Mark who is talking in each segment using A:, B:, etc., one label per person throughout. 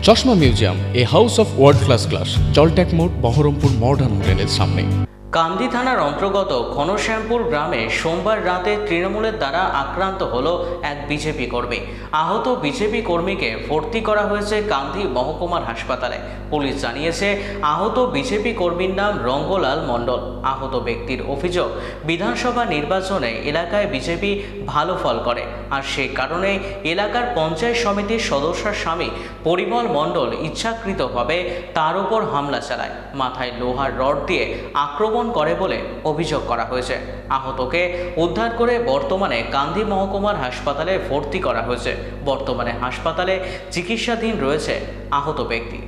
A: চশমা museum, a house of world class, জলট্যাক মোড়, বহরমপুর মডার্ন হোটেলের সামনে।
B: কান্দি থানার অন্তর্গত ঘনশ্যামপুর গ্রামে সোমবার রাতে তৃণমূলের দ্বারা আক্রান্ত হলো এক বিজেপি কর্মী। আহত বিজেপি কর্মীকে ভর্তি করা হয়েছে কান্দি মহকুমার হাসপাতালে। পুলিশ জানিয়েছে আহত বিজেপি কর্মীর নাম রঙ্গলাল মণ্ডল। আহত ব্যক্তির অভিযোগ, বিধানসভা নির্বাচনে এলাকায় বিজেপি ভালো ফল করে, আর সেই কারণে এলাকার পঞ্চায়েত সমিতির সদস্যর স্বামী পরিমল মণ্ডল ইচ্ছাকৃতভাবে তার উপর হামলা চালায়, মাথায় লোহার রড দিয়ে আক্রমণ করে বলে অভিযোগ করা হয়েছে। আহতকে উদ্ধার করে বর্তমানে কান্দি মহকুমার হাসপাতালে ভর্তি করা হয়েছে। বর্তমানে হাসপাতালে চিকিৎসাধীন রয়েছে আহত ব্যক্তি।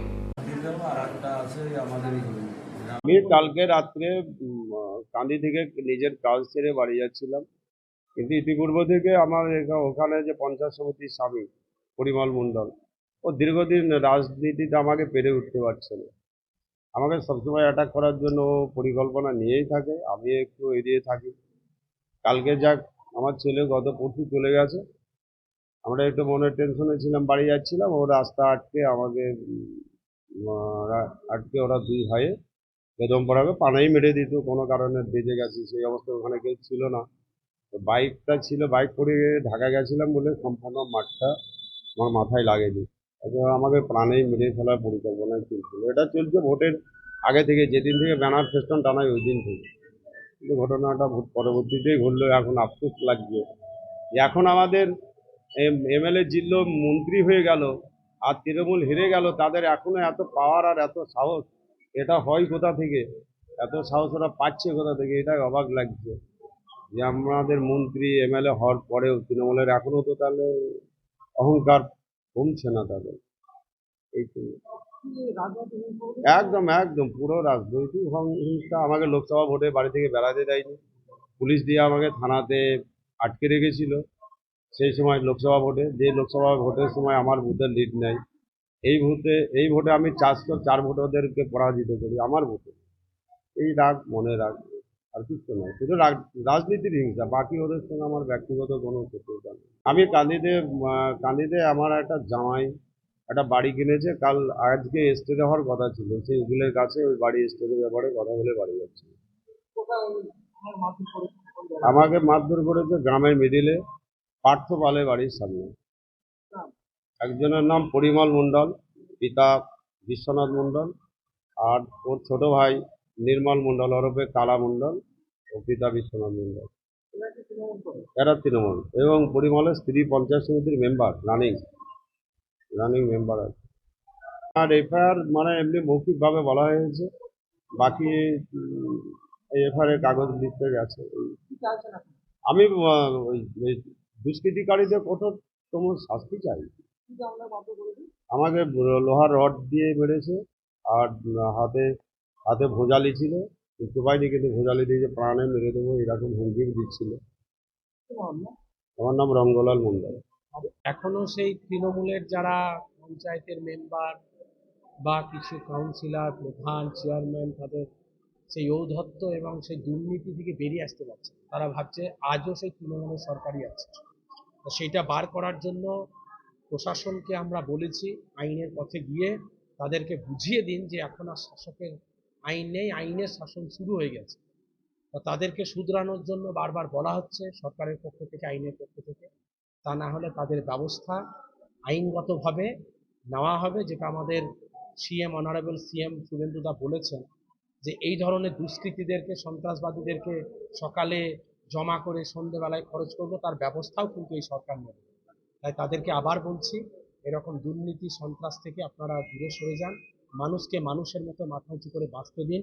C: আমি কালকে রাত্রে কান্দি থেকে নিজের কাজ ছেড়ে বাড়ি যাচ্ছিলাম, কিন্তু ইতিপূর্ব থেকে আমার ওখানে যে পঞ্চায়েত সমিতির স্বামী পরিমল মণ্ডল, ও দীর্ঘদিন রাজনীতিতে আমাকে পেরে উঠতে পারছে না। আমাকে সবসময় অ্যাটাক করার জন্য ও পরিকল্পনা নিয়েই থাকে, আমি একটু এড়িয়ে থাকি। কালকে যাক, আমার ছেলে গত পরশু চলে গেছে। আমরা একটু মনের টেনশনে ছিলাম, বাড়ি যাচ্ছিলাম, ও রাস্তা আটকে আমাকে ওরা দুই ভাইয়ে বেদম পড়াবে পানাই মেরে দিত, কোনো কারণে বেঁচে গেছি। সেই অবস্থা ওখানে কেউ ছিল না, তো বাইকটা ছিল, বাইক করে ঢাকা গেছিলাম বলে সম্পূর্ণ মাঠটা আমার মাথায় লাগেনি। আমাকে প্রাণেই মেরে ফেলার পরিকল্পনায় চলছিল। এটা চলছে ভোটের আগে থেকে, যেদিন থেকে ব্যানার ফেস্টন টানাই ওই দিন থেকে। কিন্তু ঘটনাটা ভোট পরবর্তীতেই ঘটলো। এখন আফসোস লাগছে যে এখন আমাদের এমএলএ জিতলো, মন্ত্রী হয়ে গেল, আর তৃণমূল হেরে গেল, তাদের এখনো এত পাওয়ার আর এত সাহস। এটা হয় কোথা থেকে? এত সাহস ওরা পাচ্ছে কোথা থেকে? এটাই অবাক লাগছে যে আমাদের মন্ত্রী এমএলএ হওয়ার পরেও তৃণমূলের এখনো তো তাহলে অহংকার কমছে না তাদের। এই তো একদম একদম পুরো রাজনৈতিক হিংসা। আমাকে লোকসভা ভোটে বাড়ি থেকে বেড়াতে দেয়নি, পুলিশ দিয়ে আমাকে থানাতে আটকে রেখেছিল। সেই সময় লোকসভা ভোটের সময় আমার বুথের লিড নেই। এই ভোটে আমি 404 ভোটারদেরকে পরাজিত করি আমার ভোটে। এই রাগ মনে রাগ, আর কিছু নয়, শুধু রাজনীতির হিংসা। বাকি ওদের সঙ্গে আমার ব্যক্তিগত কোনো শত্রুতা নেই। আমি কান্দিতে আমার একটা জামাই একটা বাড়ি কিনেছে, আজকে এস্টেটে হওয়ার কথা ছিল, সেই উকিলের কাছে ওই বাড়ি এস্টেটের ব্যাপারে কথা বলে বাড়ি যাচ্ছে। আমাকে মারধর করেছে গ্রামের মিডিলে, পার্থ পালের বাড়ির সামনে। একজনের নাম পরিমল মণ্ডল, পিতা বিশ্বনাথ মণ্ডল, আর ওর ছোট ভাই নির্মল মণ্ডল ওরফে কালা মণ্ডল, ও পিতা বিশ্বনাথ মণ্ডল। এরা তৃণমূল, এবং পরিমলের স্ত্রী পঞ্চায়েত সমিতির মেম্বার, রানিং মেম্বার আছে। আর এফআইআর মানে এমনি মৌখিকভাবে বলা হয়েছে, বাকি এই এফআইআর কাগজ লিখতে গেছে। আমি ওই দুষ্কৃতিকারীদের কঠোরতম শাস্তি চাই। আমাকে লোহার রড দিয়ে মেরেছে, আর হাতে হাতে ভোজালি ছিল, বুঝতে পাইনি, কিন্তু ভোজালি দিয়ে যে প্রাণে মেরে দেবো এরকম হুমকি দিচ্ছিল। আমার নাম রঙ্গলাল মণ্ডল।
D: এখনো সেই তৃণমূলের যারা পঞ্চায়েতের মেম্বার বা কিছু কাউন্সিলর, প্রধান, চেয়ারম্যান, তাদের সেই ঔদ্ধত্য এবং সেই দুর্নীতি থেকে বেরিয়ে আসতে পারছে। তারা ভাবছে আজও সেই তৃণমূলের সরকারই আছে। তো সেইটা বার করার জন্য প্রশাসনকে আমরা বলেছি, আইনের পথে গিয়ে তাদেরকে বুঝিয়ে দিন যে এখন আর শাসকের আইন নেই, আইনের শাসন শুরু হয়ে গেছে। তাদেরকে শুধরানোর জন্য বারবার বলা হচ্ছে সরকারের পক্ষ থেকে, আইনের পক্ষ থেকে। তা না হলে তাদের ব্যবস্থা আইনগতভাবে নেওয়া হবে, যেটা আমাদের অনারেবল সিএম শুভেন্দুদা বলেছেন যে এই ধরনের দুষ্কৃতীদেরকে, সন্ত্রাসবাদীদেরকে সকালে জমা করে সন্ধেবেলায় খরচ করবো, তার ব্যবস্থাও কিন্তু এই সরকার নেবে। তাই তাদেরকে আবার বলছি, এরকম দুর্নীতি সন্ত্রাস থেকে আপনারা দূরে সরে যান, মানুষকে মানুষের মতো মাথা উঁচু করে বাঁচতে দিন।